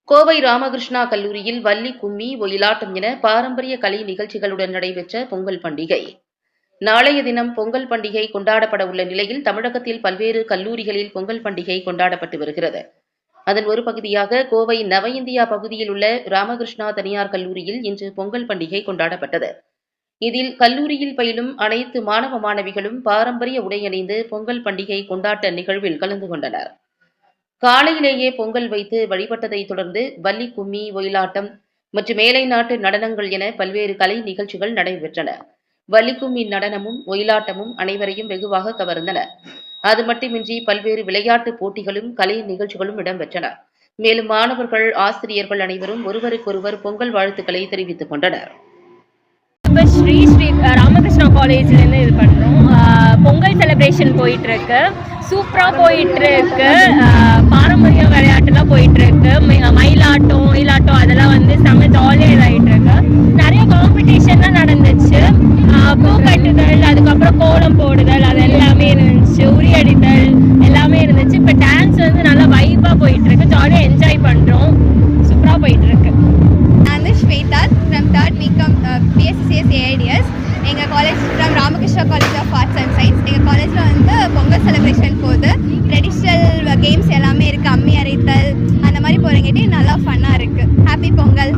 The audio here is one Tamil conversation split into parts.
கோவை ராமகிருஷ்ணா கல்லூரியில் வள்ளி கும்மி, ஒயிலாட்டம் என பாரம்பரிய கலை நிகழ்ச்சிகளுடன் நடைபெற்ற பொங்கல் பண்டிகை. நாளைய தினம் பொங்கல் பண்டிகை கொண்டாடப்பட உள்ள நிலையில் தமிழகத்தில் பல்வேறு கல்லூரிகளில் பொங்கல் பண்டிகை கொண்டாடப்பட்டு வருகிறது. அதன் ஒரு பகுதியாக கோவை நவ இந்தியா பகுதியில் உள்ள ராமகிருஷ்ணா தனியார் கல்லூரியில் இன்று பொங்கல் பண்டிகை கொண்டாடப்பட்டது. இதில் கல்லூரியில் பயிலும் அனைத்து மாணவ மாணவிகளும் பாரம்பரிய உடை அணிந்து பொங்கல் பண்டிகை கொண்டாட்ட நிகழ்வில் கலந்து கொண்டனர். காலையிலேயே பொங்கல் வைத்து வழிபட்டதை தொடர்ந்து வள்ளி கும்மி, ஒயிலாட்டம் மற்றும் மேலை நாட்டு நடனங்கள் என பல்வேறு கலை நிகழ்ச்சிகள் நடைபெற்றன. வள்ளி கும்மி நடனமும் ஒயிலாட்டமும் அனைவரையும் வெகுவாக கவர்ந்தன. அது மட்டுமின்றி பல்வேறு விளையாட்டு போட்டிகளும் கலை நிகழ்ச்சிகளும் இடம்பெற்றன. மேலும் மாணவர்கள், ஆசிரியர்கள் அனைவரும் ஒருவருக்கொருவர் பொங்கல் வாழ்த்துக்களை தெரிவித்துக் கொண்டனர். ஸ்ரீ ராமகிருஷ்ணா காலேஜ்லேருந்து இது பண்ணுறோம். பொங்கல் செலிப்ரேஷன் போயிட்டுருக்கு, சூப்பராக போயிட்டுருக்கு. பாரம்பரிய விளையாட்டுலாம் போயிட்டுருக்கு. மயிலாட்டம், ஒயிலாட்டம் அதெல்லாம் வந்து செம்ம ஜாலியாக இதாகிட்டுருக்கு. நிறைய காம்படிஷன்லாம் நடந்துச்சு. பூ கட்டுதல், அதுக்கப்புறம் கோலம் போடுதல், அது எல்லாமே இருந்துச்சு. உரியடித்தல் எல்லாமே இருந்துச்சு. இப்போ டான்ஸ் வந்து நல்லா வைப்பாக போயிட்டுருக்கு. ஜாலியாக என்ஜாய் பண்ணுறோம். சூப்பராக போயிட்டுருக்கு. Shweta from 3rd BCom BSCS AIDS. எங்கள் college from Ramakrishna college of arts and science. எங்கள் காலேஜில் வந்து பொங்கல் செலிப்ரேஷன் போகுது. ட்ரெடிஷ்னல் கேம்ஸ் எல்லாமே இருக்குது. அம்மி அரைத்தல் அந்த மாதிரி போகிறங்காட்டி நல்லா ஃபன்னாக இருக்குது. ஹாப்பி பொங்கல்.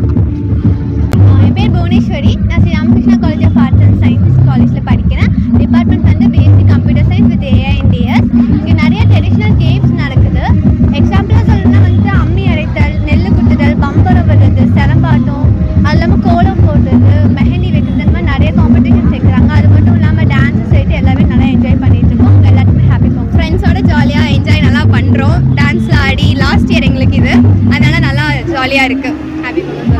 என் பேர் புவனேஸ்வரி. நான் Sri Ramakrishna college of arts and science காலேஜில் படிக்கிறேன். டிபார்ட்மெண்ட் வந்து BSc computer science with AINDS. இங்கே நிறைய ட்ரெடிஷ்னல் கேம்ஸ் நடக்குது. எக்ஸாம்பிளாக சொல்லணும்னா வந்து அம்மி அரைத்தல், நெல் குத்துதல், பம்பரம் விடுறது, சிலம்பாட்டம், அது இல்லாமல் கோலம் போடுறது, மெஹந்தி வைக்கிறது, இந்த மாதிரி நிறைய காம்படிஷன்ஸ் வைக்கிறாங்க. அது மட்டும் இல்லாமல் டான்ஸஸ் சேர்த்து எல்லாமே நல்லா என்ஜாய் பண்ணிட்டு இருக்கோம். எல்லாத்துக்குமே ஹாப்பி பொங்கல். ஃப்ரெண்ட்ஸோட ஜாலியாக என்ஜாய் நல்லா பண்ணுறோம். டான்ஸில் ஆடி லாஸ்ட் இயர் எங்களுக்கு இது, அதனால நல்லா ஜாலியாக இருக்குது. ஹாப்பி பொங்கல்.